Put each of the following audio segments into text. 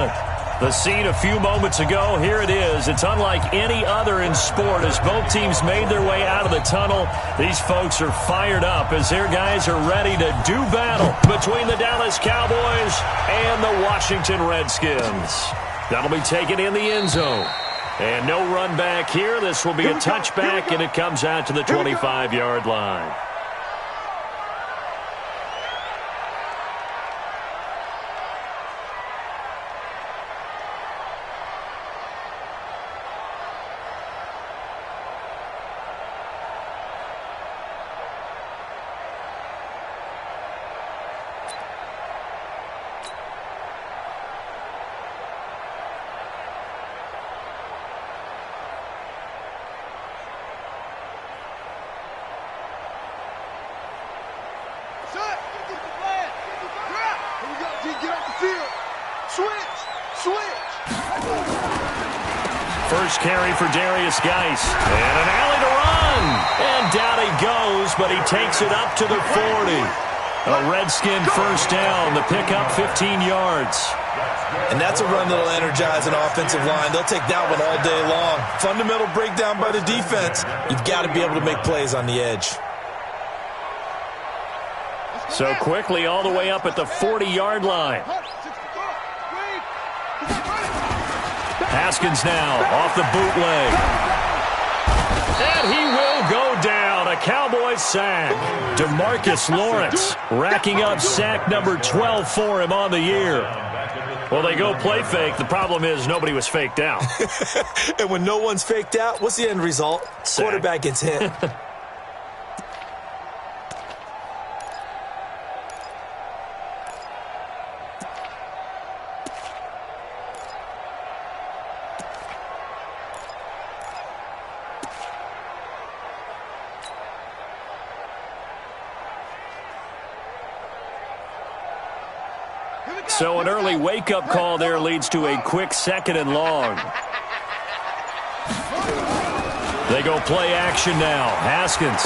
moment. The scene a few moments ago, here it is. It's unlike any other in sport as both teams made their way out of the tunnel. These folks are fired up as their guys are ready to do battle between the Dallas Cowboys and the Washington Redskins. That'll be taken in the end zone. And no run back here. This will be a touchback, and it comes out to the 25-yard line. First carry for Darius Geis. And an alley to run. And down he goes, but he takes it up to the 40. A Redskin first down. The pickup 15 yards. And that's a run that'll energize an offensive line. They'll take that one all day long. Fundamental breakdown by the defense. You've got to be able to make plays on the edge. So quickly all the way up at the 40-yard line. Haskins now off the bootleg. And he will go down. A Cowboys sack. DeMarcus Lawrence racking up sack number 12 for him on the year. Well, they go play fake. The problem is nobody was faked out. And when no one's faked out, what's the end result? Sack. Quarterback gets hit. So an early wake-up call there leads to a quick 2nd and long. They go play action now. Haskins.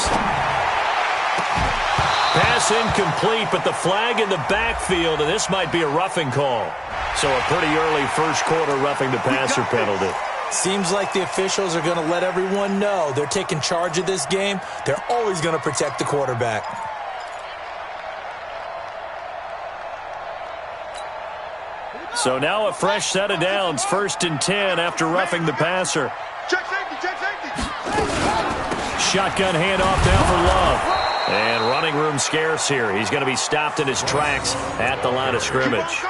Pass incomplete, but the flag in the backfield, and this might be a roughing call. So a pretty early first quarter roughing the passer penalty. Seems like the officials are going to let everyone know they're taking charge of this game. They're always going to protect the quarterback. So now a fresh set of downs, 1st and 10 after roughing the passer. Check safety. Shotgun handoff down for Love. And running room scarce here. He's going to be stopped in his tracks at the line of scrimmage.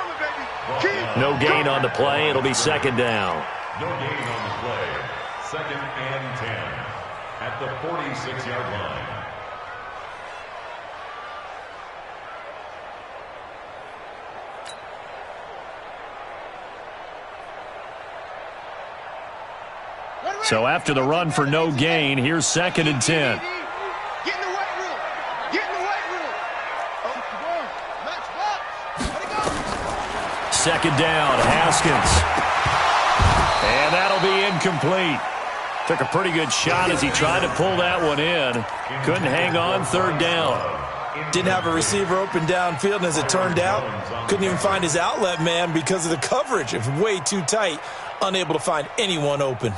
No gain on the play. It'll be 2nd down. No gain on the play. 2nd and 10 at the 46-yard line. So after the run for no gain, here's 2nd and 10. Get in the weight room. Get in the weight room. Oh, come on. Match box. Let it go. 2nd down, Haskins. And that'll be incomplete. Took a pretty good shot as he tried to pull that one in. Couldn't hang on, 3rd down. Didn't have a receiver open downfield, and as it turned out, couldn't even find his outlet man because of the coverage. It was way too tight, unable to find anyone open.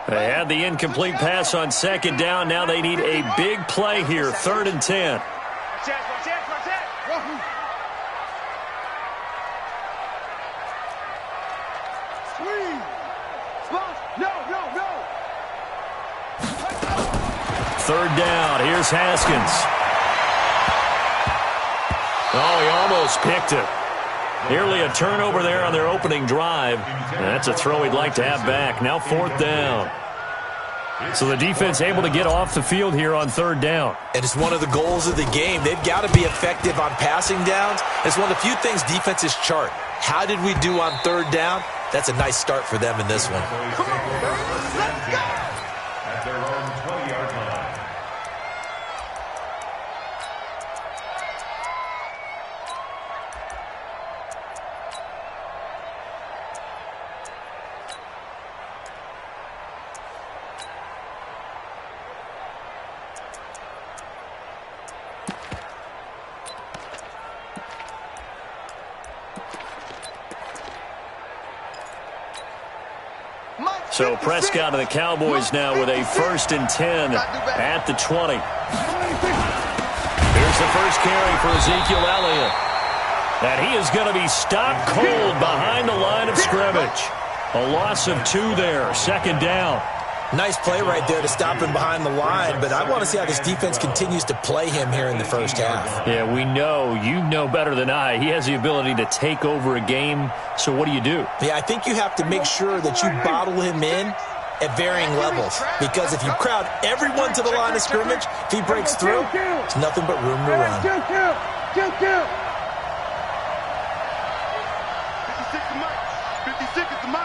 They had the incomplete pass on 2nd down. Now they need a big play here, 3rd and 10. Third down. Here's Haskins. Oh, he almost picked it. Nearly a turnover there on their opening drive. And that's a throw he'd like to have back. Now 4th down. So the defense able to get off the field here on 3rd down. And it's one of the goals of the game. They've got to be effective on passing downs. It's one of the few things defenses chart. How did we do on 3rd down? That's a nice start for them in this one. At their own 20-yard line. So Prescott and the Cowboys now with a 1st and 10 at the 20. Here's the first carry for Ezekiel Elliott. And he is going to be stopped cold behind the line of scrimmage. A loss of 2 there, 2nd down. Nice play right there to stop him behind the line, but I want to see how this defense continues to play him here in the first half. Yeah, we know. You know better than I. He has the ability to take over a game, so what do you do? Yeah, I think you have to make sure that you bottle him in at varying levels, because if you crowd everyone to the line of scrimmage, if he breaks through, it's nothing but room to run. 56 is the mic.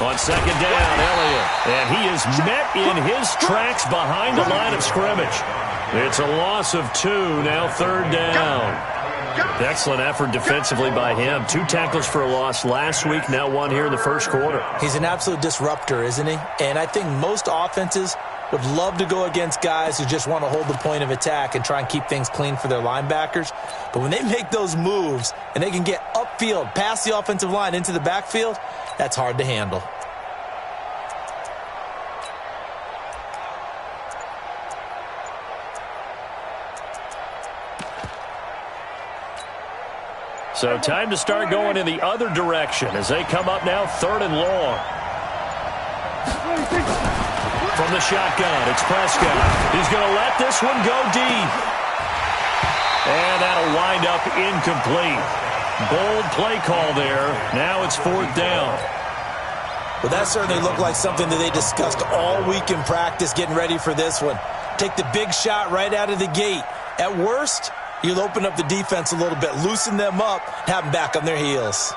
On 2nd down, Elliott. And he is met in his tracks behind the line of scrimmage. It's a loss of 2, now 3rd down. Excellent effort defensively by him. 2 tackles for a loss last week, now 1 here in the first quarter. He's an absolute disruptor, isn't he? And I think most offenses would love to go against guys who just want to hold the point of attack and try and keep things clean for their linebackers. But when they make those moves and they can get upfield, past the offensive line into the backfield, that's hard to handle. So time to start going in the other direction as they come up now 3rd and long. From the shotgun, it's Prescott. He's going to let this one go deep. And that'll wind up incomplete. Bold play call there. Now it's 4th down. Well, that certainly looked like something that they discussed all week in practice getting ready for this one. Take the big shot right out of the gate. At worst, you'll open up the defense a little bit, loosen them up, have them back on their heels.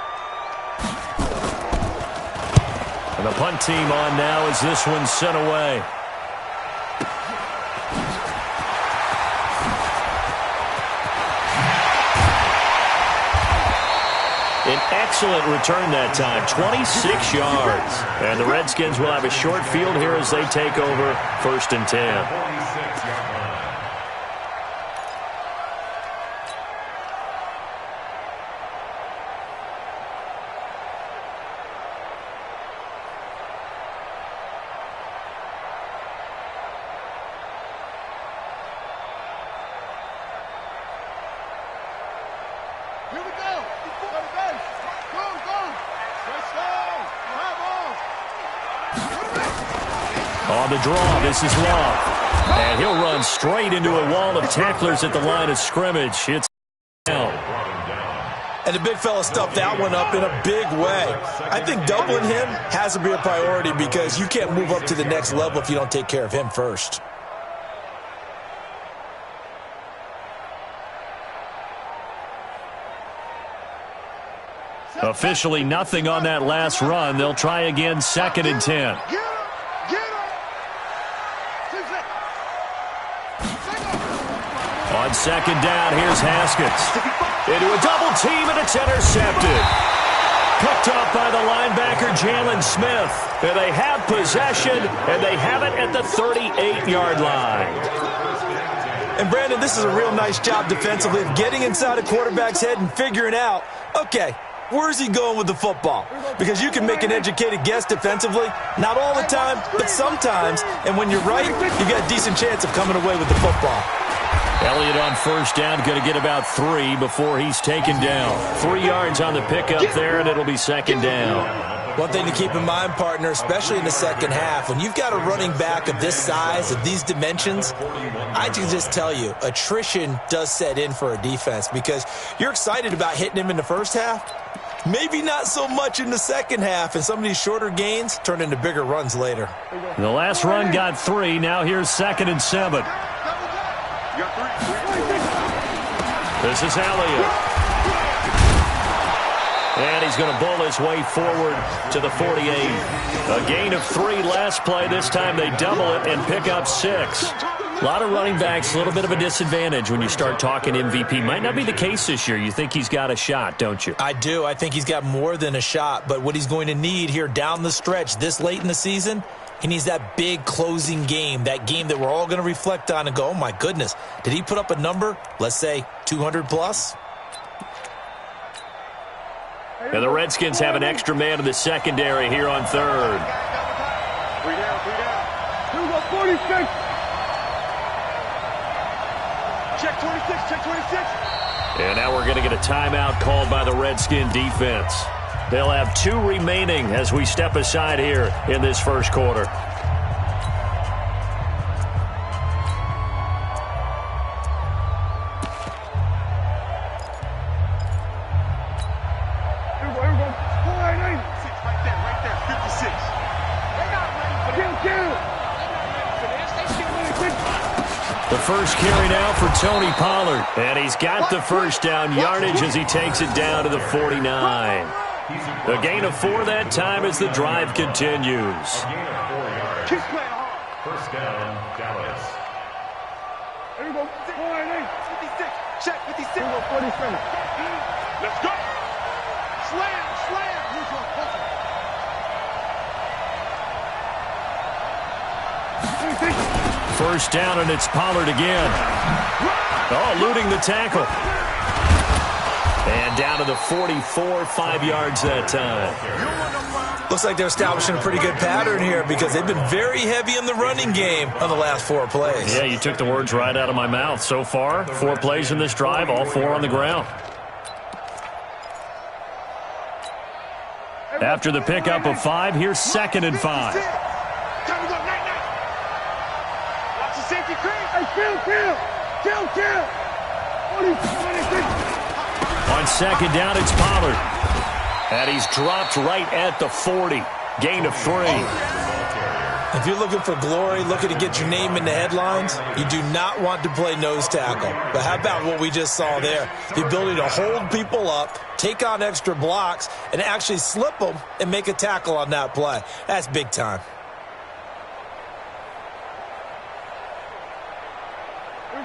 And the punt team on now as this one's sent away. An excellent return that time, 26 yards. And the Redskins will have a short field here as they take over 1st and 10. Here we go. Go. On the draw, this is Love. And he'll run straight into a wall of tacklers at the line of scrimmage. It's down. And the big fella stuffed that one up in a big way. I think doubling him has to be a priority because you can't move up to the next level if you don't take care of him first. Officially nothing on that last run. They'll try again, 2nd and 10. On 2nd down, here's Haskins. Into a double team, and it's intercepted. Picked off by the linebacker, Jalen Smith. And they have possession, and they have it at the 38-yard line. And, Brandon, this is a real nice job defensively of getting inside a quarterback's head and figuring out, okay, where's he going with the football? Because you can make an educated guess defensively. Not all the time, but sometimes. And when you're right, you've got a decent chance of coming away with the football. Elliott on 1st down, going to get about 3 before he's taken down. 3 yards on the pickup there, and it'll be 2nd down. One thing to keep in mind, partner, especially in the second half, when you've got a running back of this size, of these dimensions, I can just tell you, attrition does set in for a defense because you're excited about hitting him in the first half. Maybe not so much in the second half, and some of these shorter gains turn into bigger runs later. The last run got 3. Now here's 2nd and 7. This is Elliott. And he's going to bull his way forward to the 48. A gain of 3 last play. This time they double it and pick up 6. A lot of running backs, a little bit of a disadvantage when you start talking MVP. Might not be the case this year. You think he's got a shot, don't you? I do. I think he's got more than a shot. But what he's going to need here down the stretch this late in the season, he needs that big closing game, that game that we're all going to reflect on and go, oh, my goodness, did he put up a number, let's say 200 plus? And the Redskins have an extra man in the secondary here on third. 3 down, 3 down. Here we go, 46. Check 26, check 26. And now we're going to get a timeout called by the Redskin defense. They'll have 2 remaining as we step aside here in this first quarter. The first carry now for Tony Pollard. And he's got the first down yardage as he takes it down to the 49. A gain of 4 that time as the drive continues. First down, Dallas. Here we go, 56, check 56. Here we go, 47. Let's go. Slam, slam. Neutral, closer. 26. First down, and it's Pollard again. Oh, eluding the tackle. And down to the 44, 5 yards that time. Looks like they're establishing a pretty good pattern here because they've been very heavy in the running game on the last 4 plays. Yeah, you took the words right out of my mouth. So far, 4 plays in this drive, all 4 on the ground. After the pickup of 5, here's 2nd and 5. Time to go, night, night. Watch the safety crease. Hey, kill. 26. On 2nd down, it's Pollard. And he's dropped right at the 40. Gain of 3. If you're looking for glory, looking to get your name in the headlines, you do not want to play nose tackle. But how about what we just saw there? The ability to hold people up, take on extra blocks, and actually slip them and make a tackle on that play. That's big time.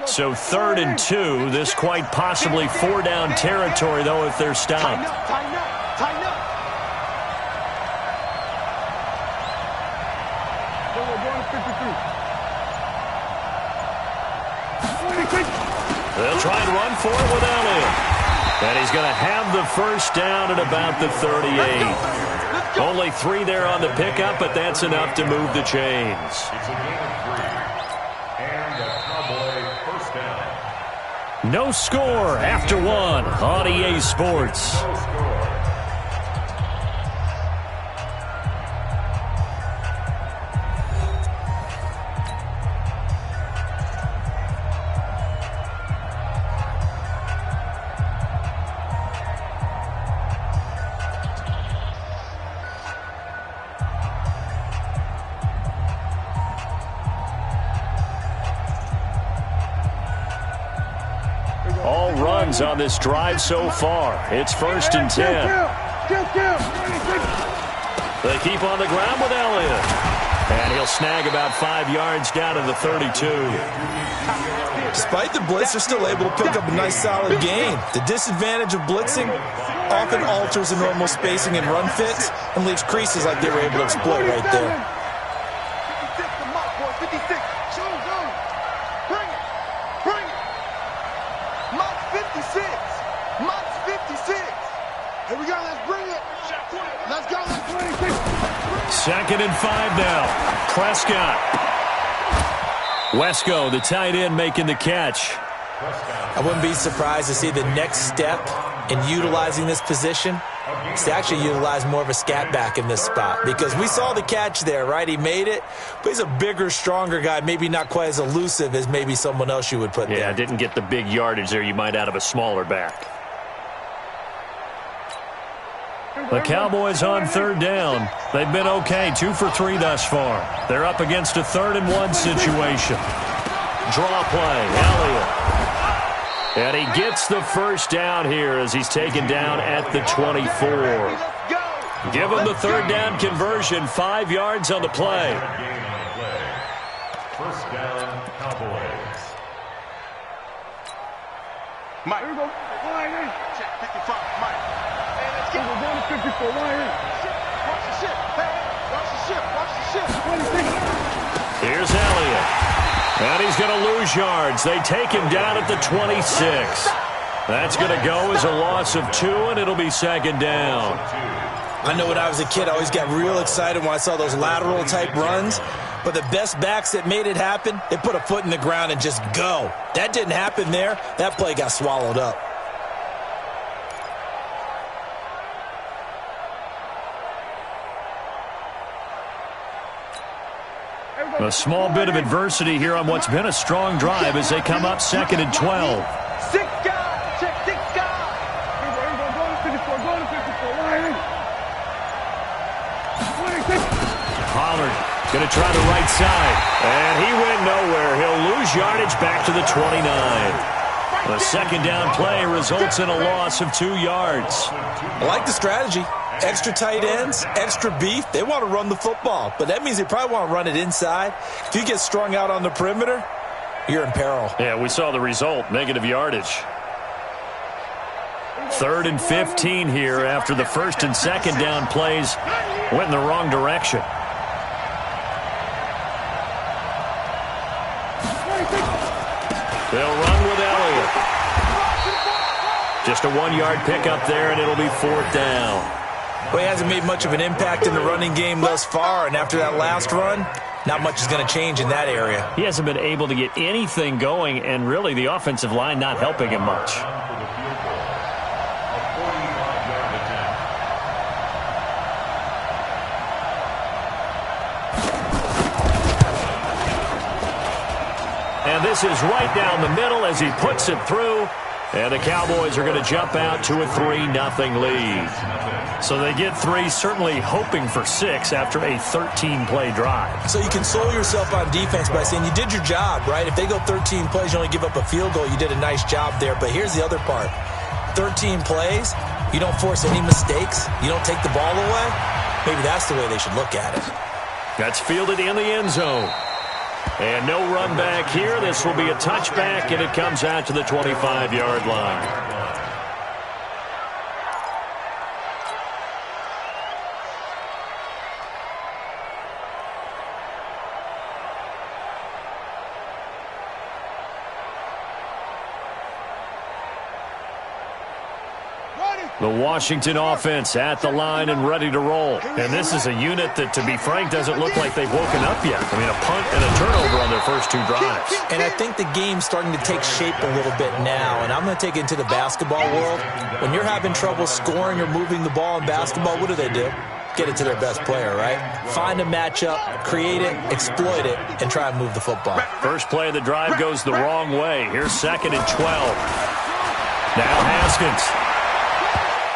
So 3rd and 2. This quite possibly 4-down territory, though, if they're stopped. Tighten up. Here we go, going to 53. 26. They'll try and run for it with Elliott. And he's going to have the first down at about the 38. Only 3 there on the pickup, but that's enough to move the chains. It's a gain of 3. And a Cowboy first down. No score after 1 on EA Sports. No score. All runs on this drive so far. It's 1st and 10. Kill. 26. They keep on the ground with Elliott. And he'll snag about 5 yards down to the 32. Despite the blitz, they're still able to pick up a nice solid gain. The disadvantage of blitzing often alters the normal spacing and run fits and leaves creases like they were able to exploit right there. 56, the mark, boy. 56. Show them. Bring it. Mock's 56. Mock's 56. Here we go. Let's bring it. Let's go. 26. 2nd and 5 now. Prescott. Wesco, the tight end, making the catch. I wouldn't be surprised to see the next step in utilizing this position is to actually utilize more of a scat back in this spot, because we saw the catch there, right? He made it, but he's a bigger, stronger guy, maybe not quite as elusive as maybe someone else you would put there. Yeah, didn't get the big yardage there you might out of a smaller back. The Cowboys on 3rd down. They've been okay, 2 for 3 thus far. They're up against a 3rd and 1 situation. Draw play, Elliott. And he gets the first down here as he's taken down at the 24. Give him the 3rd down conversion, 5 yards on the play. Gain on the play. First down, Cowboys. Mike. Here we go. Line in. Check 55. Mike. Hey, let's Here get we go, going to 54. Line in. Watch the ship. Hey, watch the ship. Watch the ship. 26. Here's Elliott. And he's going to lose yards. They take him down at the 26. That's going to go as a loss of 2, and it'll be second down. I know when I was a kid, I always got real excited when I saw those lateral-type runs. But the best backs that made it happen, they put a foot in the ground and just go. That didn't happen there. That play got swallowed up. A small bit of adversity here on what's been a strong drive as they come up second and 12. 6 guys. Check 6 guys. Pollard going to try the right side. And he went nowhere. He'll lose yardage back to the 29. The second down play results in a loss of 2 yards. I like the strategy. Extra tight ends, extra beef. They want to run the football, but that means they probably want to run it inside. If you get strung out on the perimeter, you're in peril. Yeah, we saw the result, negative yardage. 3rd and 15 here after the first and second down plays went in the wrong direction. They'll run with Elliott. Just a 1-yard pickup there, and it'll be 4th down. Well, he hasn't made much of an impact in the running game thus far, and after that last run, not much is going to change in that area. He hasn't been able to get anything going, and really the offensive line not helping him much. And this is right down the middle as he puts it through. And the Cowboys are going to jump out to a 3-0 lead. So they get 3, certainly hoping for 6 after a 13-play drive. So you console yourself on defense by saying you did your job, right? If they go 13 plays, you only give up a field goal, you did a nice job there. But here's the other part. 13 plays, you don't force any mistakes, you don't take the ball away. Maybe that's the way they should look at it. That's fielded in the end zone. And no run back here. This will be a touchback, and it comes out to the 25-yard line. The Washington offense at the line and ready to roll. And this is a unit that, to be frank, doesn't look like they've woken up yet. I mean, a punt and a turnover on their first 2 drives. And I think the game's starting to take shape a little bit now. And I'm going to take it into the basketball world. When you're having trouble scoring or moving the ball in basketball, what do? Get it to their best player, right? Find a matchup, create it, exploit it, and try and move the football. First play of the drive goes the wrong way. Here's second and 12. Now Haskins.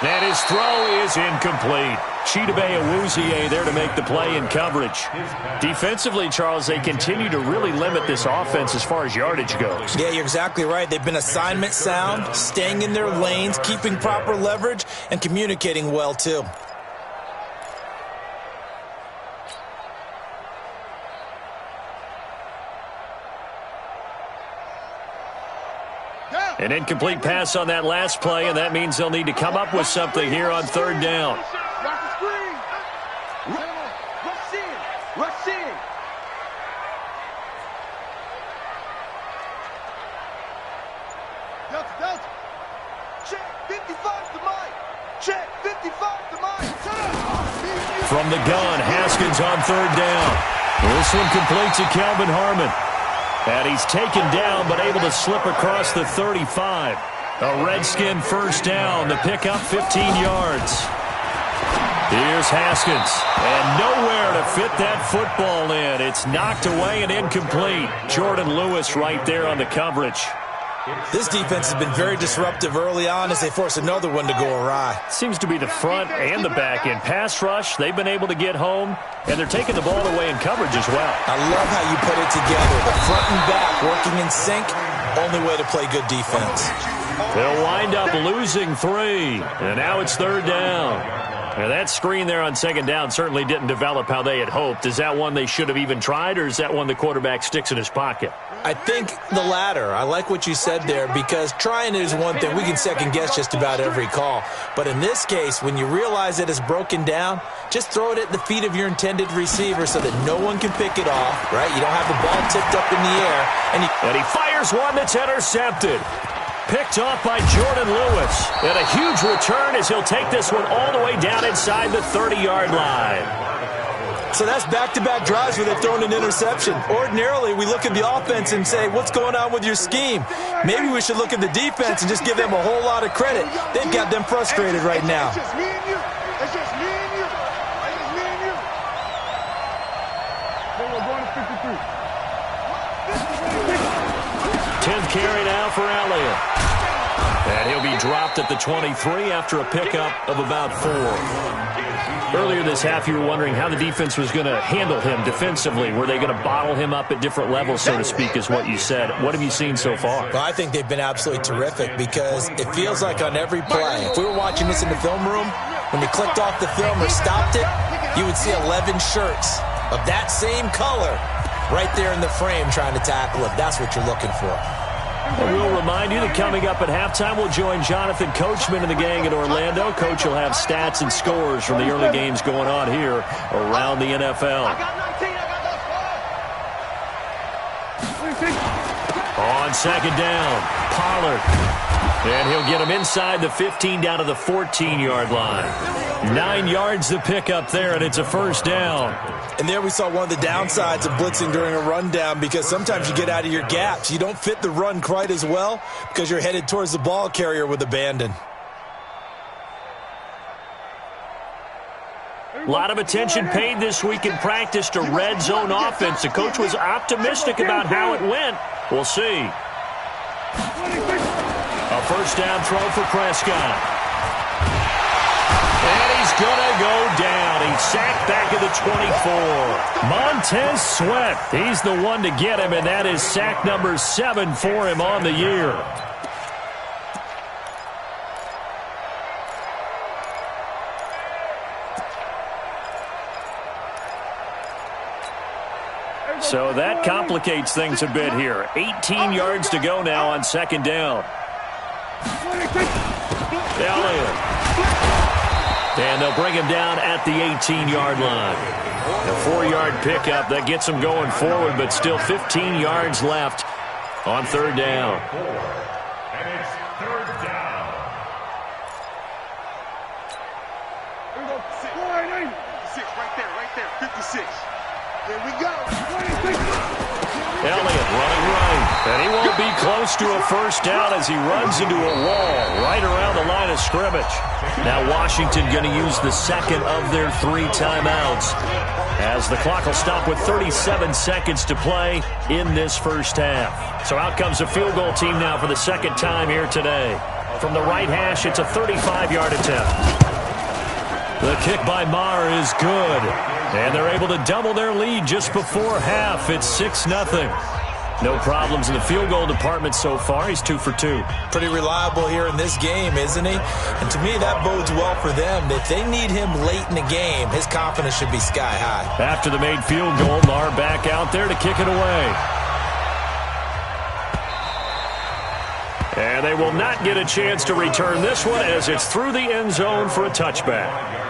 And his throw is incomplete. Chidobe Awuzie there to make the play in coverage. Defensively, Charles, they continue to really limit this offense as far as yardage goes. Yeah, you're exactly right. They've been assignment sound, staying in their lanes, keeping proper leverage, and communicating well, too. An incomplete pass on that last play, and that means they'll need to come up with something here on 3rd down. Watch the screen. Rush in. Rush in. Delta. Check 55 to Mike. Check 55 to Mike. From the gun, Haskins on 3rd down. This one complete to Kelvin Harmon. And he's taken down, but able to slip across the 35. A Redskin first down to pick up 15 yards. Here's Haskins. And nowhere to fit that football in. It's knocked away and incomplete. Jordan Lewis right there on the coverage. This defense has been very disruptive early on as they force another one to go awry. Seems to be the front and the back end. Pass rush, they've been able to get home, and they're taking the ball away in coverage as well. I love how you put it together. The front and back working in sync, only way to play good defense. They'll wind up losing 3, and now it's 3rd down. Now that screen there on 2nd down certainly didn't develop how they had hoped. Is that one they should have even tried, or is that one the quarterback sticks in his pocket? I think the latter. I like what you said there, because trying it is one thing. We can second-guess just about every call. But in this case, when you realize that it's broken down, just throw it at the feet of your intended receiver so that no one can pick it off, right? You don't have the ball tipped up in the air. And he fires one that's intercepted. Picked off by Jordan Lewis. And a huge return as he'll take this one all the way down inside the 30-yard line. So that's back-to-back drives where they've thrown an interception. Ordinarily, we look at the offense and say, what's going on with your scheme? Maybe we should look at the defense and just give them a whole lot of credit. They've got them frustrated right now. It's just me and you. It's just me and you. It's just me and you. We're going to 53. 10th carry now for Elliott. And he'll be dropped at the 23 after a pickup of about 4. Earlier this half, you were wondering how the defense was going to handle him defensively. Were they going to bottle him up at different levels, so to speak, is what you said. What have you seen so far? Well, I think they've been absolutely terrific because it feels like on every play, if we were watching this in the film room, when you clicked off the film or stopped it, you would see 11 shirts of that same color right there in the frame trying to tackle it. That's what you're looking for. And we'll remind you that coming up at halftime, we'll join Jonathan Coachman and the gang in Orlando. Coach will have stats and scores from the early games going on here around the NFL. I got 19. I got those 5. On second down, Pollard. And he'll get him inside the 15 down to the 14-yard line. 9 yards to pick up there, and it's a first down. And there we saw one of the downsides of blitzing during a rundown because sometimes you get out of your gaps. You don't fit the run quite as well because you're headed towards the ball carrier with abandon. A lot of attention paid this week in practice to red zone offense. The coach was optimistic about how it went. We'll see. A first down throw for Prescott. And he's going to go down. He's sacked back at the 24. Montez Sweat, he's the one to get him, and that is sack number 7 for him on the year. So that complicates things a bit here. 18 yards to go now on second down. Elliott. And they'll bring him down at the 18-yard line. A 4-yard pickup that gets him going forward, but still 15 yards left on third down. And it's third down. Here we go. 56 right there. 56. Here we go. Elliott running right, and he won't be close to a first down as he runs into a wall right around the line of scrimmage. Now Washington going to use the second of their 3 timeouts as the clock will stop with 37 seconds to play in this first half. So out comes a field goal team now for the second time here today. From the right hash, it's a 35-yard attempt. The kick by Maher is good. And they're able to double their lead just before half. It's 6-0. No problems in the field goal department so far. He's 2 for 2. Pretty reliable here in this game, isn't he? And to me, that bodes well for them. If they need him late in the game, his confidence should be sky high. After the made field goal, Maher back out there to kick it away. And they will not get a chance to return this one as it's through the end zone for a touchback.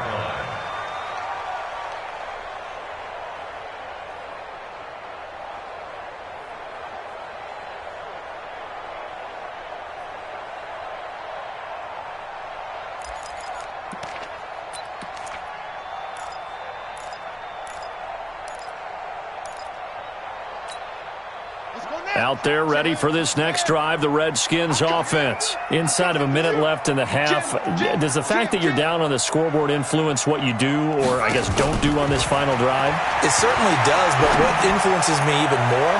Out there ready for this next drive, the Redskins offense. Inside of a minute left in the half, does the fact that you're down on the scoreboard influence what you do or, I guess, don't do on this final drive? It certainly does, but what influences me even more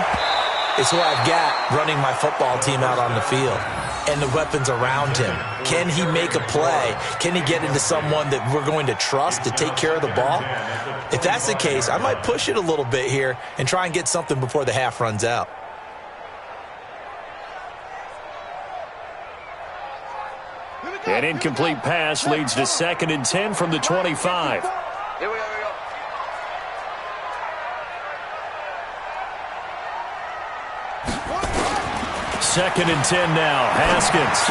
is who I've got running my football team out on the field and the weapons around him. Can he make a play? Can he get into someone that we're going to trust to take care of the ball? If that's the case, I might push it a little bit here and try and get something before the half runs out. An incomplete pass leads to 2nd and 10 from the 25. Here we go. Second and 10 now. Haskins.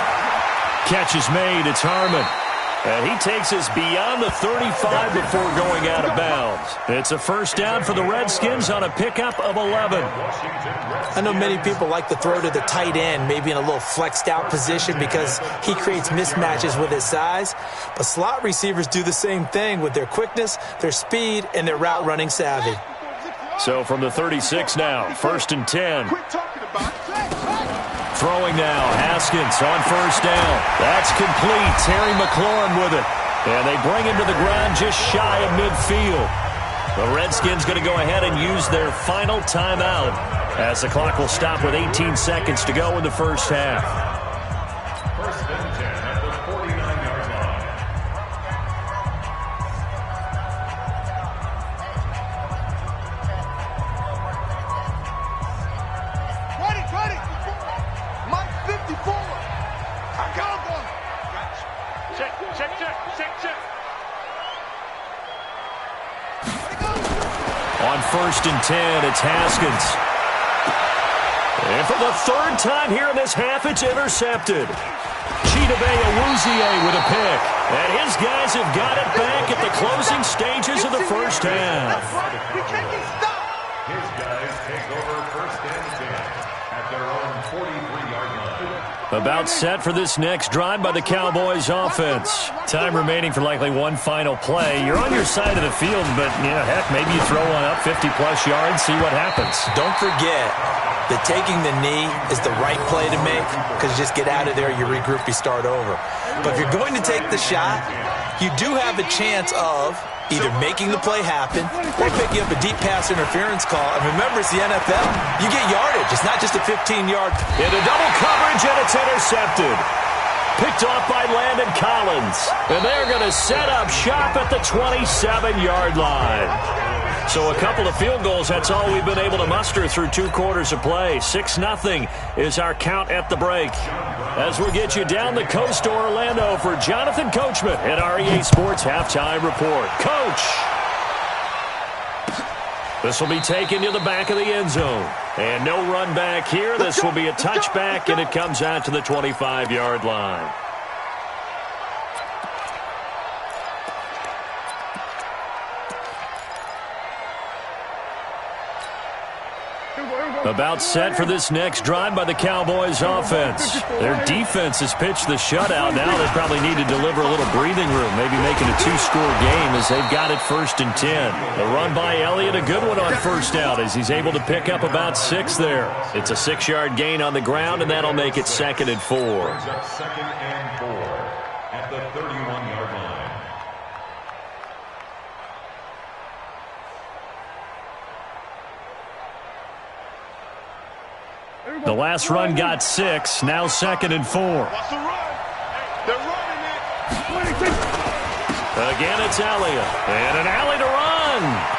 Catch is made. It's Harmon. And he takes us beyond the 35 before going out of bounds. It's a first down for the Redskins on a pickup of 11. I know many people like to throw to the tight end, maybe in a little flexed out position because he creates mismatches with his size. But slot receivers do the same thing with their quickness, their speed, and their route running savvy. So from the 36 now, 1st and 10. Throwing now, Haskins on first down. That's complete. Terry McLaurin with it. And they bring him to the ground just shy of midfield. The Redskins going to go ahead and use their final timeout as the clock will stop with 18 seconds to go in the first half. 1st and 10 at the 49-yard line. Ready. Mike 54. I got one. Check. On 1st and 10, it's Haskins. And for the 3rd time here in this half, it's intercepted. Chidobe Awuzie with a pick. And his guys have got it back at the closing stages of the first half. We can't get stopped. His guys take over 1st and 10 at their own 43-yard line. About set for this next drive by the Cowboys offense. Time remaining for likely one final play. You're on your side of the field, but, heck, maybe you throw one up 50-plus yards, see what happens. Don't forget that taking the knee is the right play to make because you just get out of there, you regroup, you start over. But if you're going to take the shot, you do have a chance of either making the play happen or picking up a deep pass interference call. And remember, it's the NFL. You get yardage. It's not just a 15-yard. Into double coverage, and it's intercepted. Picked off by Landon Collins. And they're going to set up shop at the 27-yard line. So a couple of field goals, that's all we've been able to muster through 2 quarters of play. 6-0 is our count at the break. As we get you down the coast to Orlando for Jonathan Coachman at REA Sports Halftime Report. Coach! This will be taken to the back of the end zone. And no run back here. This will be a touchback, and it comes out to the 25-yard line. About set for this next drive by the Cowboys offense. Their defense has pitched the shutout. Now they probably need to deliver a little breathing room, maybe making a 2-score game as they've got it 1st and 10. The run by Elliott, a good one on first down as he's able to pick up about 6 there. It's a 6-yard gain on the ground, and that'll make it 2nd and 4. 2nd and 4 at the 31-yard line. The last run got 6. Now 2nd and 4. What's the run? They're running it. Again, it's Elliott. And an alley to run.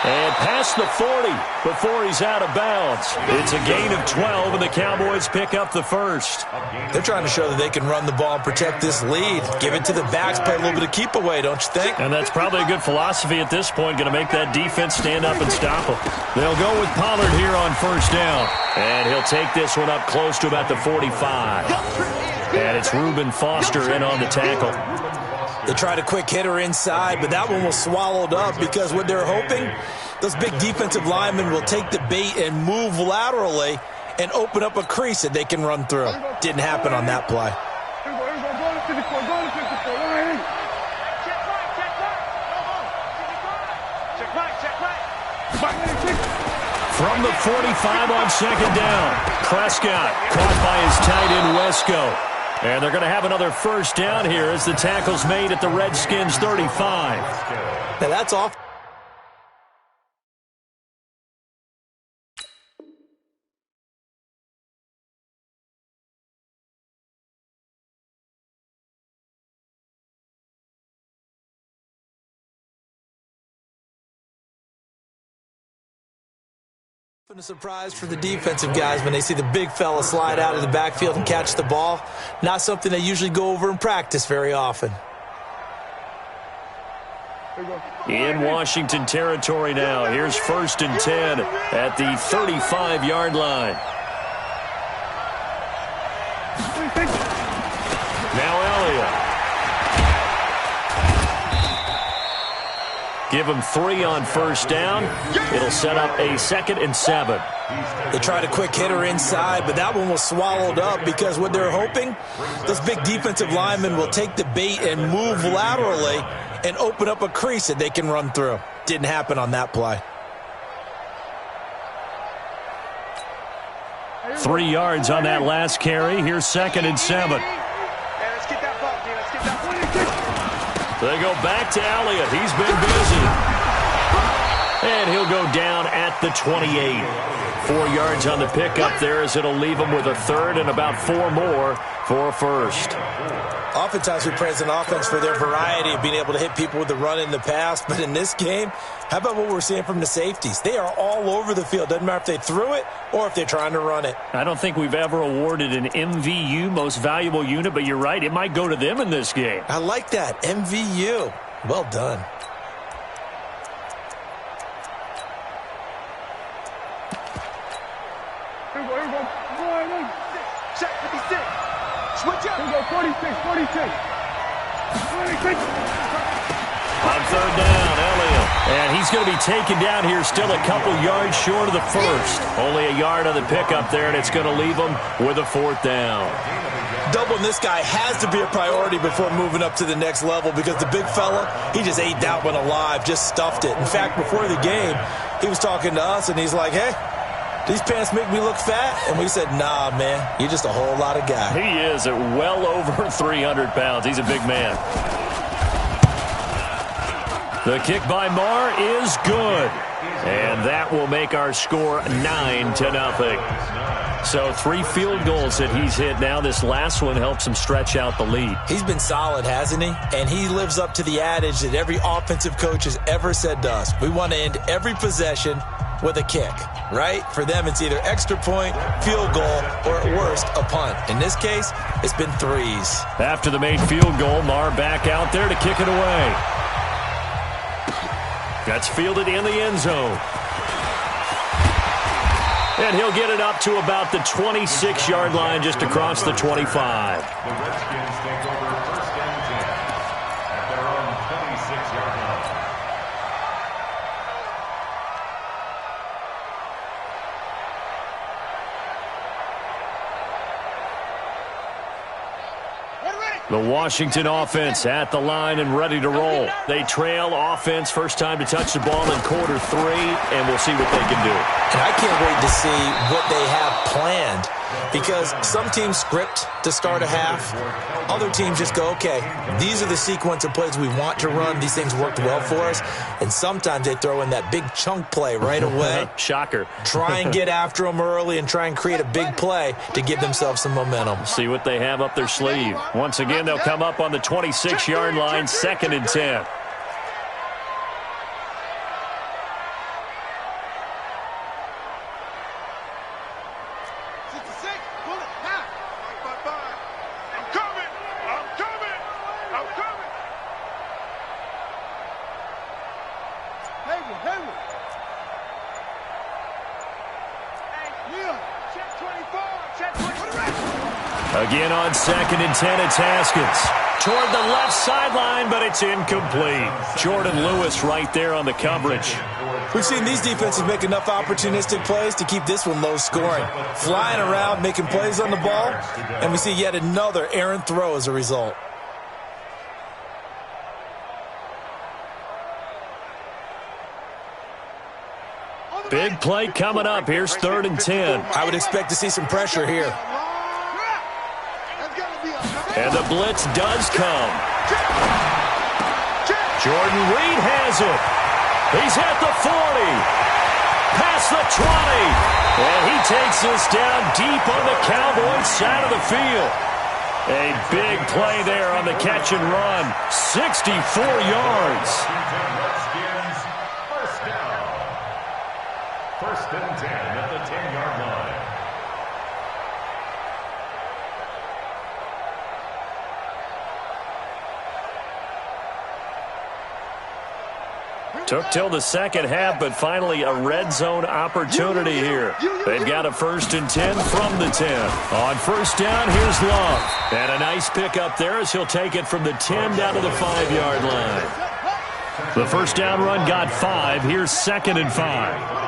And past the 40 before he's out of bounds. It's a gain of 12, and the Cowboys pick up the first. They're trying to show that they can run the ball and protect this lead. Give it to the backs, play a little bit of keep away, don't you think? And that's probably a good philosophy at this point, going to make that defense stand up and stop them. They'll go with Pollard here on first down. And he'll take this one up close to about the 45. And it's Reuben Foster in on the tackle. They tried a quick hitter inside, but that one was swallowed up because what they're hoping, those big defensive linemen will take the bait and move laterally and open up a crease that they can run through. Didn't happen on that play. From the 45 on 2nd down, Prescott caught by his tight end Wesco. And they're going to have another first down here as the tackle's made at the Redskins 35. Now that's off. A surprise for the defensive guys when they see the big fella slide out of the backfield and catch the ball. Not something they usually go over in practice very often. In Washington territory now. Here's 1st and 10 at the 35-yard line. Now Elliott. give him 3 on first down. It'll set up a 2nd and 7. They tried a quick hitter inside, but that one was swallowed up because what they're hoping, those big defensive linemen will take the bait and move laterally and open up a crease that they can run through. Didn't happen on that play. 3 yards on that last carry. Here's 2nd and 7. Let's get that ball, G. Let's get that ball. They go back to Elliott. He's been busy. And he'll go down at the 28. 4 yards on the pickup there as it'll leave him with a 3rd and about 4 more for a 1st. Oftentimes we praise an offense for their variety of being able to hit people with the run in the past. But in this game, how about what we're seeing from the safeties? They are all over the field. Doesn't matter if they threw it or if they're trying to run it. I don't think we've ever awarded an MVU, most valuable unit, but you're right. It might go to them in this game. I like that. MVU. Well done. Here we go. Wide in. Check 56. Switch up. Here we go. 46, 46. 46. On 3rd down, Elliott. And he's going to be taken down here, still a couple yards short of the 1st. Only a yard on the pickup there, and it's going to leave him with a 4th down. Doubling this guy has to be a priority before moving up to the next level because the big fella, he just ate that one alive, just stuffed it. In fact, before the game, he was talking to us, and he's like, hey, these pants make me look fat? And we said, nah, man, you're just a whole lot of guy. He is at well over 300 pounds. He's a big man. The kick by Marr is good. And that will make our score 9-0. So 3 field goals that he's hit now. This last one helps him stretch out the lead. He's been solid, hasn't he? And he lives up to the adage that every offensive coach has ever said to us. We want to end every possession with a kick, right? For them, it's either extra point, field goal, or at worst, a punt. In this case, it's been 3s. After the made field goal, Marr back out there to kick it away. That's fielded in the end zone. And he'll get it up to about the 26-yard line, just across the 25. The Redskins take over 1st and 10 at their own 26-yard line. The Washington offense at the line and ready to roll. They trail offense, first time to touch the ball in quarter 3, and we'll see what they can do. And I can't wait to see what they have planned because some teams script to start a half. Other teams just go, okay, these are the sequence of plays we want to run. These things worked well for us. And sometimes they throw in that big chunk play right away. Shocker. Try and get after them early and try and create a big play to give themselves some momentum. See what they have up their sleeve. Once again, they'll come up on the 26-yard line, 2nd and 10. Again on 2nd and 10, it's Haskins. Toward the left sideline, but it's incomplete. Jordan Lewis right there on the coverage. We've seen these defenses make enough opportunistic plays to keep this one low scoring. Flying around, making plays on the ball, and we see yet another errant throw as a result. Big play coming up. Here's 3rd and 10. I would expect to see some pressure here. And the blitz does come. Jordan Reed has it. He's at the 40. Past the 20. And he takes this down deep on the Cowboys side of the field. A big play there on the catch and run. 64 yards. Redskins, 1st down. 1st and 10 at the 10-yard line. Took till the second half, but finally a red zone opportunity here. They've got a 1st and 10 from the 10. On 1st down, here's Love. And a nice pick up there as he'll take it from the 10 down to the 5-yard line. The first down run got 5. Here's 2nd and 5.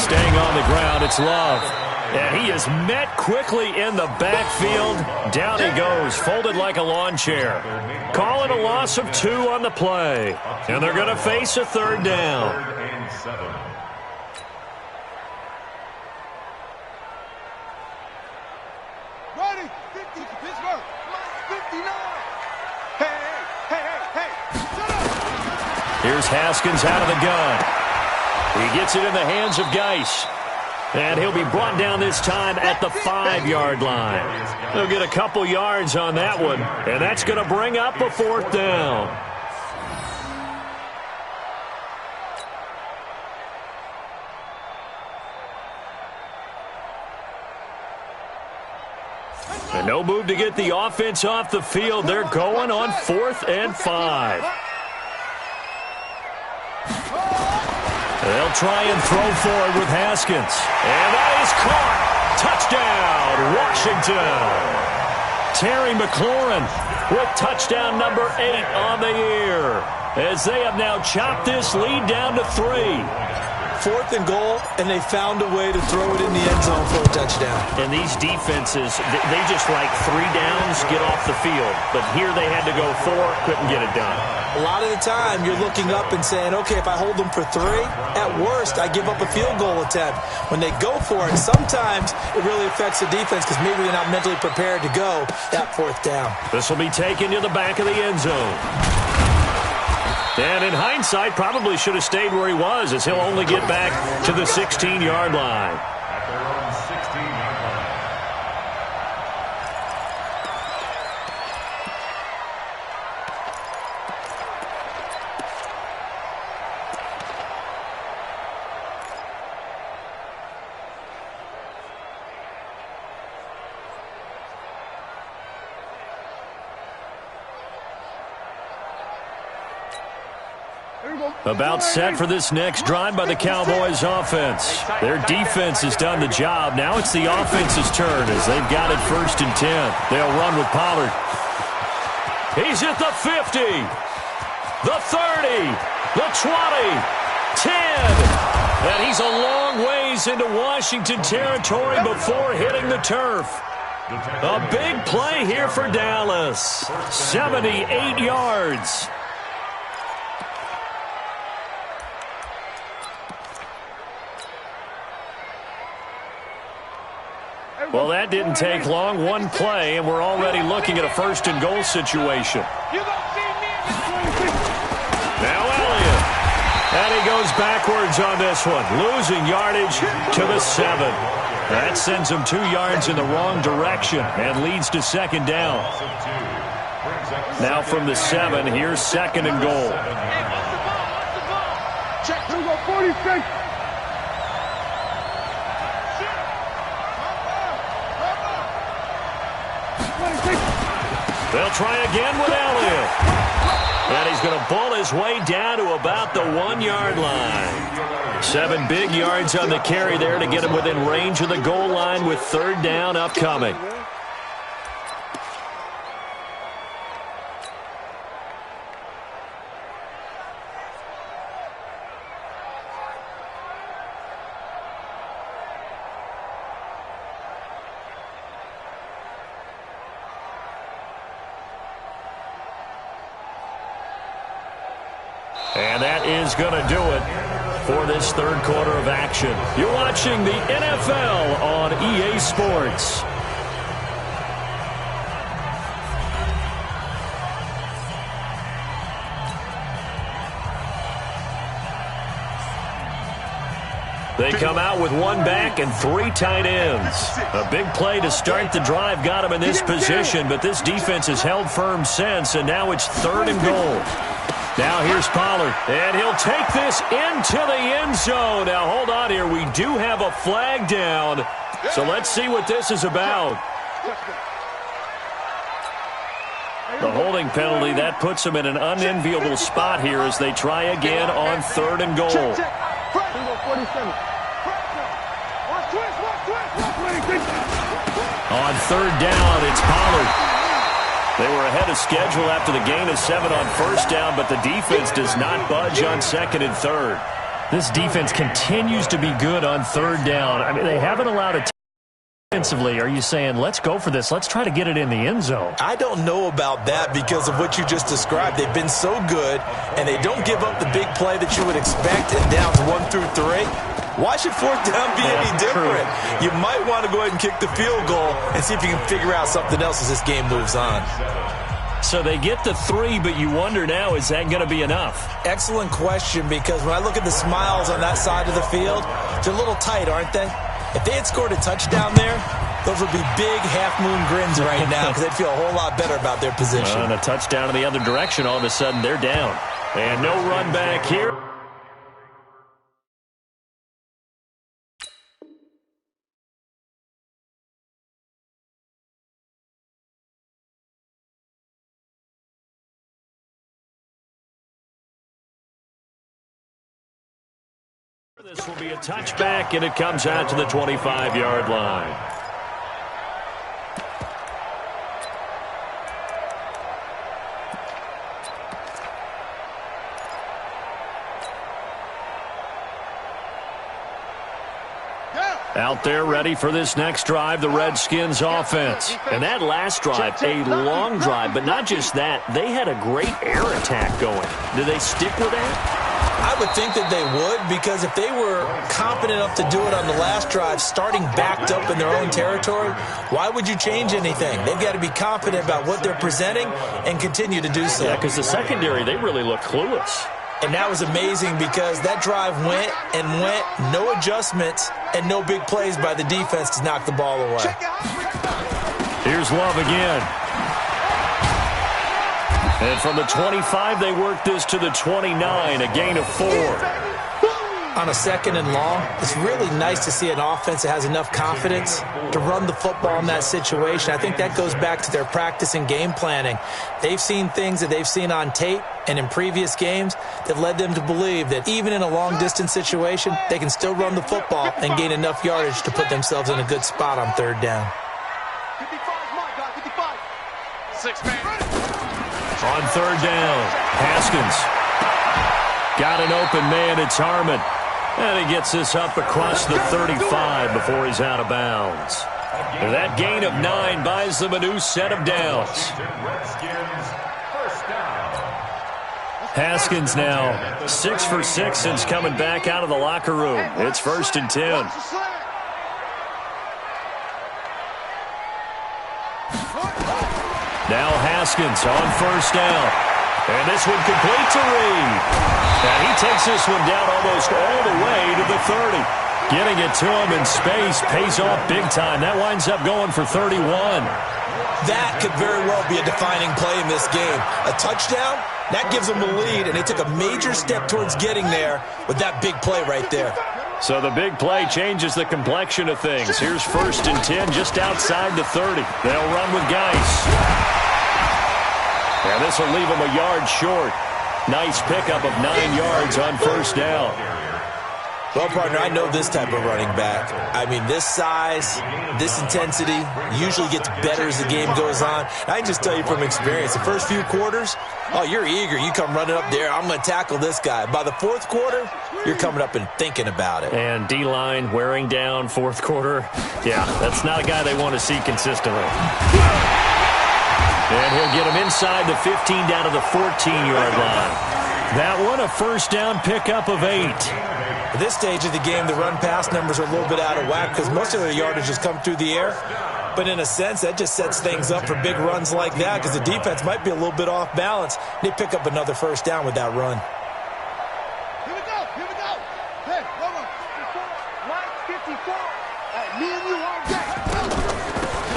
Staying on the ground, it's Love. And he is met quickly in the backfield. Down he goes, folded like a lawn chair. Calling a loss of 2 on the play. And they're going to face a 3rd down. Ready, 50, Pittsburgh, 59. Hey, shut up. Here's Haskins out of the gun. He gets it in the hands of Geis. And he'll be brought down this time at the 5-yard line. He'll get a couple yards on that one, and that's going to bring up a 4th down. And no move to get the offense off the field. They're going on 4th and 5. They'll try and throw forward with Haskins. And that is caught. Touchdown, Washington. Terry McLaurin with touchdown number 8 on the year, as they have now chopped this lead down to 3. 4th and goal, and they found a way to throw it in the end zone for a touchdown. And these defenses, they just like 3 downs, get off the field. But here they had to go 4, couldn't get it done. A lot of the time, you're looking up and saying, okay, if I hold them for 3, at worst, I give up a field goal attempt. When they go for it, sometimes it really affects the defense because maybe they're not mentally prepared to go that 4th down. This will be taken to the back of the end zone. And in hindsight, probably should have stayed where he was, as he'll only get back to the 16-yard line. At their own 16-yard line. About set for this next drive by the Cowboys offense. Their defense has done the job. Now it's the offense's turn as they've got it 1st and 10. They'll run with Pollard. He's at the 50, the 30, the 20, 10. And he's a long ways into Washington territory before hitting the turf. A big play here for Dallas. 78 yards. Well, that didn't take long. One play, and we're already looking at a 1st and goal situation. Now Elliott. And he goes backwards on this one, losing yardage to the 7. That sends him 2 yards in the wrong direction and leads to 2nd down. Now from the 7, here's 2nd and goal. Check. 46. They'll try again with Elliott. And he's going to bull his way down to about the 1-yard line. 7 big yards on the carry there to get him within range of the goal line with 3rd down upcoming. And that is going to do it for this 3rd quarter of action. You're watching the NFL on EA Sports. They come out with 1 back and 3 tight ends. A big play to start the drive got him in this position, but this defense has held firm since, and now it's 3rd and goal. Now here's Pollard, and he'll take this into the end zone. Now hold on here. We do have a flag down, so let's see what this is about. The holding penalty, that puts them in an unenviable spot here as they try again on 3rd and goal. On 3rd down, it's Pollard. They were ahead of schedule after the gain of 7 on first down, but the defense does not budge on second and third. This defense continues to be good on third down. I mean, they haven't allowed a defensively. Are you saying, let's go for this, let's try to get it in the end zone? I don't know about that because of what you just described. They've been so good, and they don't give up the big play that you would expect in downs 1 through 3. Why should fourth down be any different? You might want to go ahead and kick the field goal and see if you can figure out something else as this game moves on. So they get the 3, but you wonder now, is that going to be enough? Excellent question, because when I look at the smiles on that side of the field, they're a little tight, aren't they? If they had scored a touchdown there, those would be big half-moon grins right now because they'd feel a whole lot better about their position. And a touchdown in the other direction, all of a sudden they're down. And no run back here. This will be a touchback, and it comes out to the 25-yard line. Out there ready for this next drive, the Redskins offense. And that last drive, a long drive, but not just that. They had a great air attack going. Do they stick with that? I would think that they would, because if they were confident enough to do it on the last drive, starting backed up in their own territory, why would you change anything? They've got to be confident about what they're presenting and continue to do so. Yeah, because the secondary, they really look clueless. And that was amazing because that drive went and went, no adjustments, and no big plays by the defense to knock the ball away. Here's Love again. And from the 25, they work this to the 29, a gain of 4. On a second and long, it's really nice to see an offense that has enough confidence to run the football in that situation. I think that goes back to their practice and game planning. They've seen things that they've seen on tape and in previous games that led them to believe that even in a long-distance situation, they can still run the football and gain enough yardage to put themselves in a good spot on third down. 6-man. On third down, Haskins. Got an open man, it's Harmon. And he gets this up across the 35 before he's out of bounds. And that gain of 9 buys them a new set of downs. Haskins now 6 for 6 since coming back out of the locker room. It's 1st and 10. Now Haskins on first down. And this one complete to Reed. And he takes this one down almost all the way to the 30. Getting it to him in space pays off big time. That winds up going for 31. That could very well be a defining play in this game. A touchdown, that gives them the lead, and they took a major step towards getting there with that big play right there. So the big play changes the complexion of things. Here's 1st and 10 just outside the 30. They'll run with Geis. And this will leave them a yard short. Nice pickup of 9 yards on first down. Well, partner, I know this type of running back. I mean, this size, this intensity usually gets better as the game goes on. I can just tell you from experience, the first few quarters, oh, you're eager. You come running up there, I'm going to tackle this guy. By the 4th quarter, you're coming up and thinking about it. And D-line wearing down 4th quarter. Yeah, that's not a guy they want to see consistently. And he'll get him inside the 15 down to the 14-yard line. That one, a first down pickup of 8. At this stage of the game, the run-pass numbers are a little bit out of whack because most of their yardage has come through the air. But in a sense, that just sets things up for big runs like that because the defense might be a little bit off balance. They pick up another first down with that run. Here we go. Hey, hold on. Line 54. Me and you all day.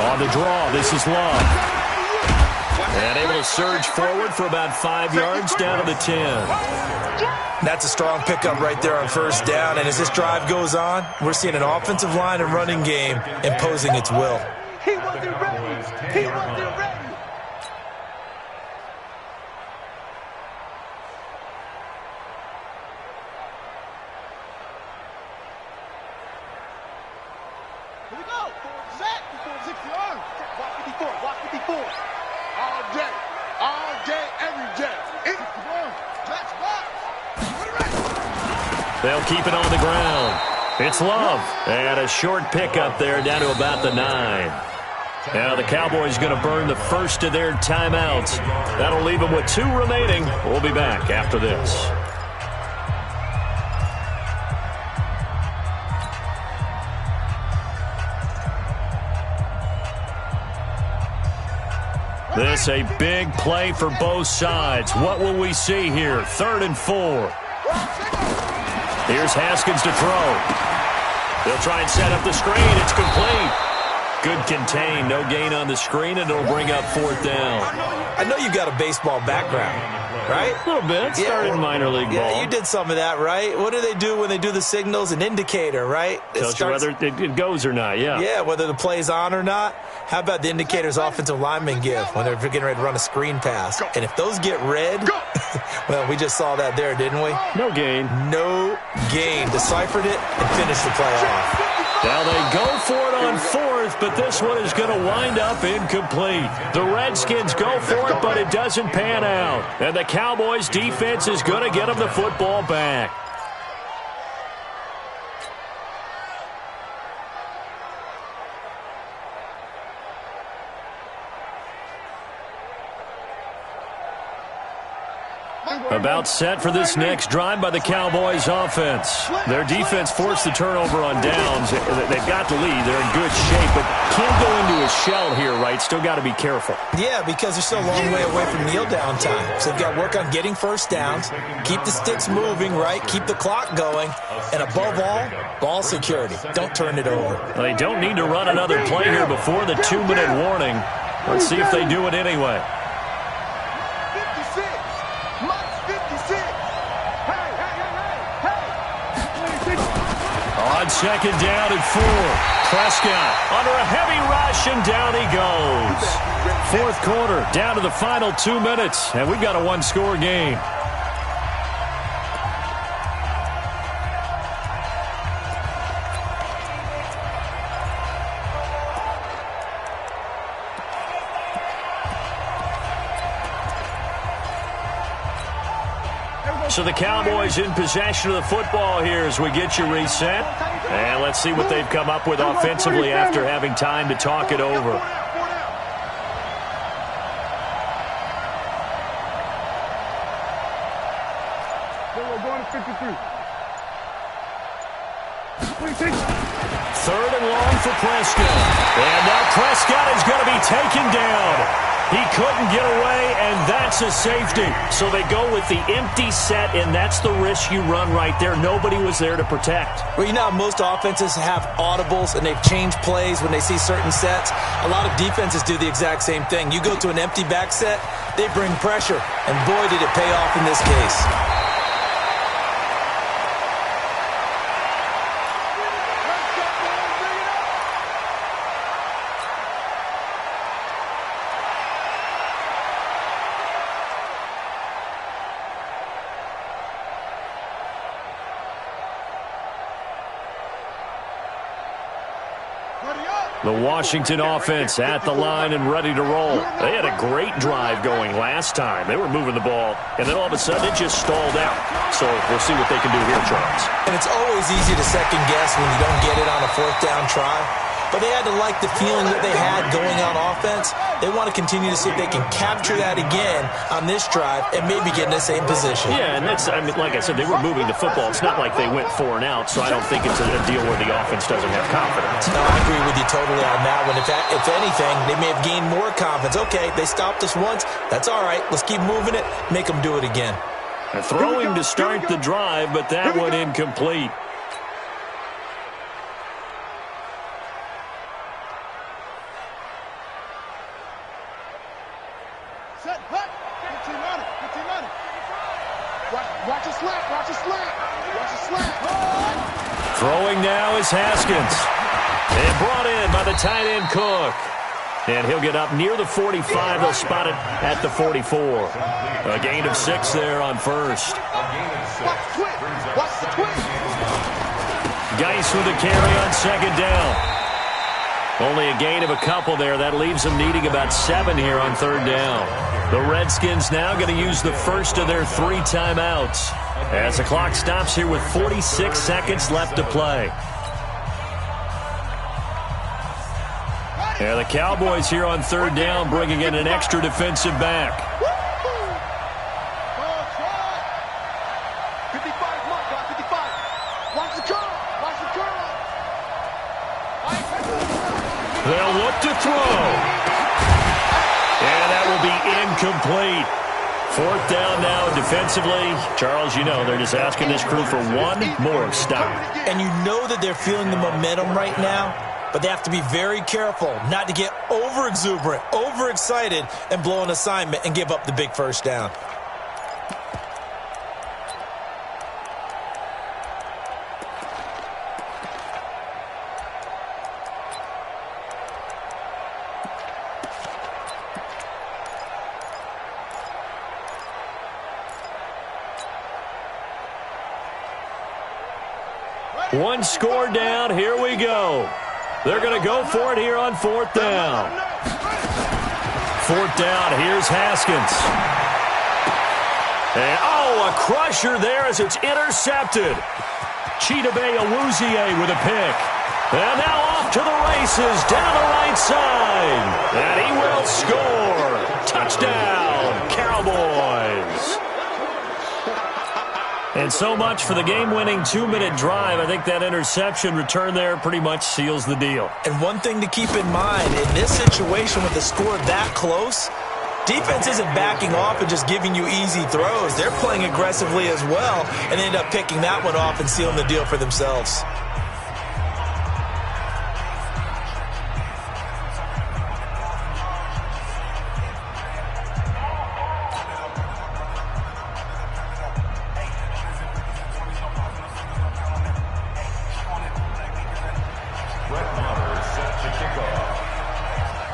On the draw, this is Love. And able to surge forward for about 5 yards down to the 10. That's a strong pickup right there on first down. And as this drive goes on, we're seeing an offensive line and running game imposing its will. He wasn't ready. He wasn't ready. Here we go. Set. 6 yards. Watch 54. All day. They'll keep it on the ground. It's Love. And a short pickup there down to about the 9. Now the Cowboys going to burn the first of their timeouts. That'll leave them with 2 remaining. We'll be back after this. This a big play for both sides. What will we see here? 3rd and 4. Here's Haskins to throw. They'll try and set up the screen. It's complete. Good contain. No gain on the screen, and it'll bring up 4th down. I know you've got a baseball background, right? A little bit. Started minor league ball. Yeah, you did some of that, right? What do they do when they do the signals? An indicator, right? Tells you whether it goes or not, yeah. Yeah, whether the play's on or not. How about the indicators offensive linemen give when they're getting ready to run a screen pass? And if those get red, well, we just saw that there, didn't we? No gain. No gain. Deciphered it and finished the play off. Now they go for it on 4th, but this one is going to wind up incomplete. The Redskins go for it, but it doesn't pan out. And the Cowboys defense is going to get them the football back. About set for this next drive by the Cowboys offense. Their defense forced the turnover on downs. They've got the lead. They're in good shape, but can't go into a shell here, right? Still got to be careful. Yeah, because they're still a long way away from kneel down time. So they've got to work on getting first downs, keep the sticks moving, right? Keep the clock going. And above all, ball security. Don't turn it over. Well, they don't need to run another play here before the 2-minute warning. Let's see if they do it anyway. On 2nd down and 4. Prescott under a heavy rush, and down he goes. 4th quarter, down to the final 2 minutes, and we've got a 1-score game. So the Cowboys in possession of the football here as we get you reset. And let's see what they've come up with offensively after having time to talk it over. We're going to 53. 3rd and long for Prescott. And now Prescott is going to be taken down. He couldn't get away, and that's a safety. So they go with the empty set, and that's the risk you run right there. Nobody was there to protect. Well, you know how most offenses have audibles, and they've changed plays when they see certain sets? A lot of defenses do the exact same thing. You go to an empty back set, they bring pressure, and boy, did it pay off in this case. The Washington offense at the line and ready to roll. They had a great drive going last time. They were moving the ball, and then all of a sudden it just stalled out. So we'll see what they can do here, Charles. And it's always easy to second guess when you don't get it on a 4th down try. But they had to like the feeling that they had going on offense. They want to continue to see if they can capture that again on this drive and maybe get in the same position. Yeah, and that's, I mean, like I said, they were moving the football. It's not like they went 4 and out, so I don't think it's a deal where the offense doesn't have confidence. No, I agree with you totally on that one. If anything, they may have gained more confidence. Okay, they stopped us once. That's all right. Let's keep moving it, make them do it again. They're throwing to start the drive, but that one incomplete. Watch a slap, watch a slap, watch a slap. Throwing now is Haskins. And brought in by the tight end Cook. And he'll get up near the 45. They'll spot it at the 44. A gain of 6 there on first. Watch the twist, watch the twist. Geis with a carry on 2nd down. Only a gain of a couple there. That leaves them needing about 7 here on 3rd down. The Redskins now going to use the first of their 3 timeouts as the clock stops here with 46 seconds left to play. And the Cowboys here on 3rd down bringing in an extra defensive back. 55, come on, guys, 55. Watch the curl. Watch the curl. They'll look to throw. And that will be incomplete. 4th down now defensively. Charles, you know, they're just asking this crew for one more stop. And you know that they're feeling the momentum right now, but they have to be very careful not to get over-exuberant, overexcited, and blow an assignment and give up the big first down. One score down. Here we go. They're going to go for it here on 4th down. 4th down. Here's Haskins. And, a crusher there as it's intercepted. Chidobe Awuzie with a pick. And now off to the races down the right side. And he will score. Touchdown, Cowboys. And so much for the game-winning 2-minute drive. I think that interception return there pretty much seals the deal. And one thing to keep in mind, in this situation with the score that close, defense isn't backing off and just giving you easy throws. They're playing aggressively as well and end up picking that one off and sealing the deal for themselves.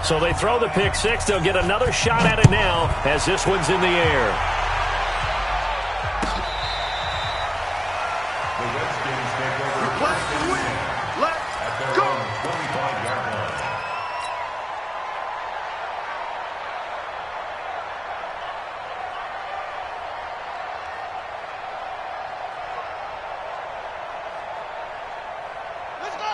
So they throw the pick six. They'll get another shot at it now as this one's in the air. The Redskins take over. Let's go. 25-yard line.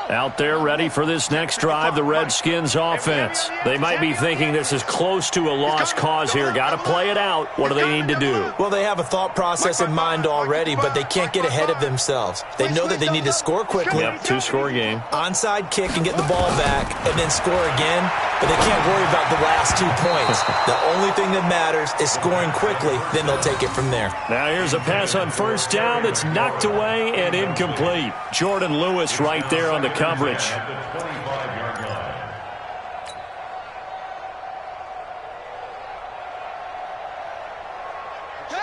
Out there ready for this next drive, the Redskins offense. They might be thinking this is close to a lost cause here. Got to play it out. What do they need to do? Well, they have a thought process in mind already, but they can't get ahead of themselves. They know that they need to score quickly. Yep, 2-score game. Onside kick and get the ball back and then score again, but they can't worry about the last 2 points. The only thing that matters is scoring quickly, then they'll take it from there. Now here's a pass on 1st down that's knocked away and incomplete. Jordan Lewis right there on the coverage. At the 25-yard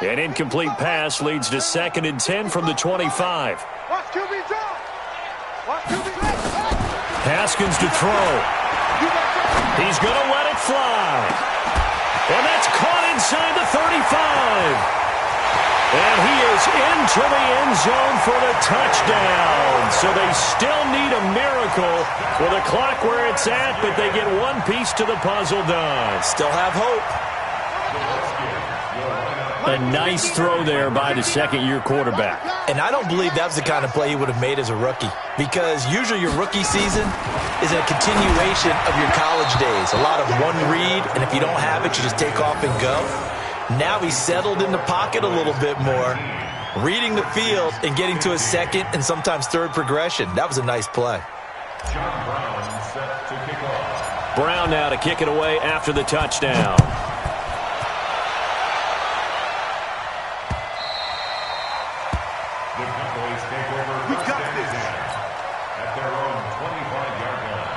line. An incomplete pass leads to 2nd and 10 from the 25. Haskins to throw. He's going to let it fly. And that's caught inside the 35. And he is into the end zone for the touchdown. So they still need a miracle with the clock where it's at, but they get one piece to the puzzle done. Still have hope. A nice throw there by the second-year quarterback. And I don't believe that was the kind of play he would have made as a rookie, because usually your rookie season is a continuation of your college days. A lot of one read, and if you don't have it, you just take off and go. Now he's settled in the pocket a little bit more, reading the field and getting to his second and sometimes third progression. That was a nice play. John Brown set to kick off. Brown now to kick it away after the touchdown. The Cowboys take over. We got this. At their own 25-yard line.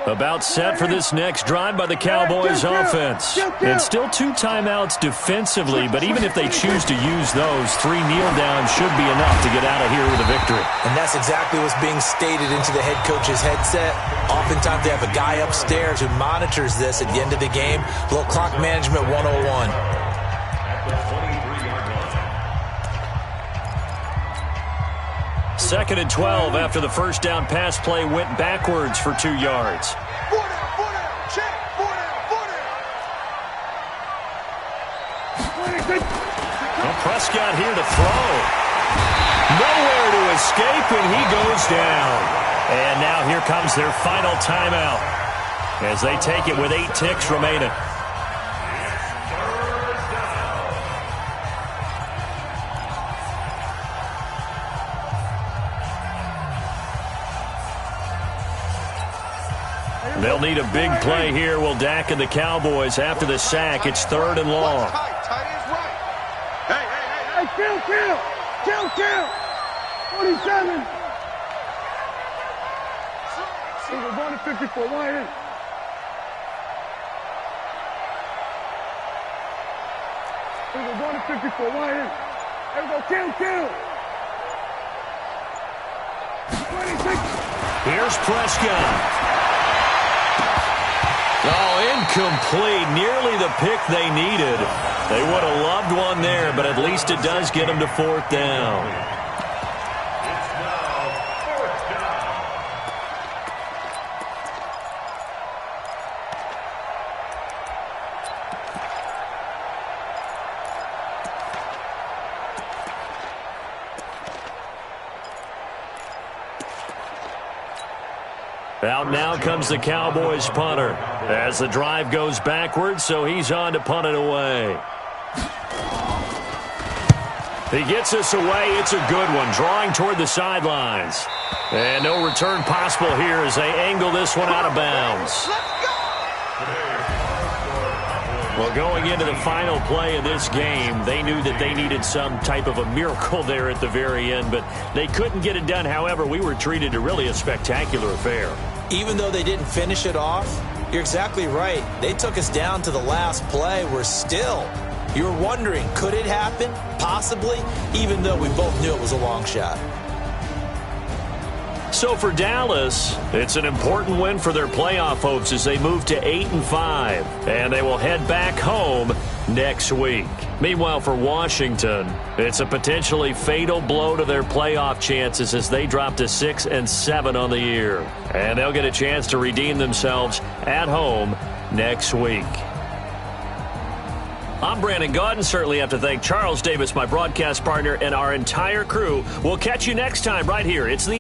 About set for this next drive by the Cowboys offense. And still 2 timeouts defensively, but even if they choose to use those, 3 kneel downs should be enough to get out of here with a victory. And that's exactly what's being stated into the head coach's headset. Oftentimes they have a guy upstairs who monitors this at the end of the game. A little clock management 101. At the 23-yard line. 2nd and 12 after the first down pass play went backwards for 2 yards. 4 down, check, 4 down. Well, Prescott here to throw. Nowhere to escape, and he goes down. And now here comes their final timeout as they take it with 8 ticks remaining. They'll need a big play here. Will Dak and the Cowboys after the sack. It's 3rd and long. Tight ends right. Hey, kill. 47. We're going to 54. Why in? We're going to 54. Why in? There we go. Kill. 26. Here's Prescott. Oh, incomplete. Nearly the pick they needed. They would have loved one there, but at least it does get them to 4th down. It's now 4th down. Out now comes the Cowboys punter as the drive goes backwards, so he's on to punt it away. He gets us away. It's a good one, drawing toward the sidelines. And no return possible here as they angle this one out of bounds. Well, going into the final play of this game, they knew that they needed some type of a miracle there at the very end, but they couldn't get it done. However, we were treated to really a spectacular affair. Even though they didn't finish it off, you're exactly right. They took us down to the last play. You're wondering, could it happen? Possibly, even though we both knew it was a long shot. So for Dallas, it's an important win for their playoff hopes as they move to 8-5, and they will head back home next week. Meanwhile, for Washington, it's a potentially fatal blow to their playoff chances as they drop to 6-7 on the year. And they'll get a chance to redeem themselves at home next week. I'm Brandon Gaudin. Certainly have to thank Charles Davis, my broadcast partner, and our entire crew. We'll catch you next time right here. It's the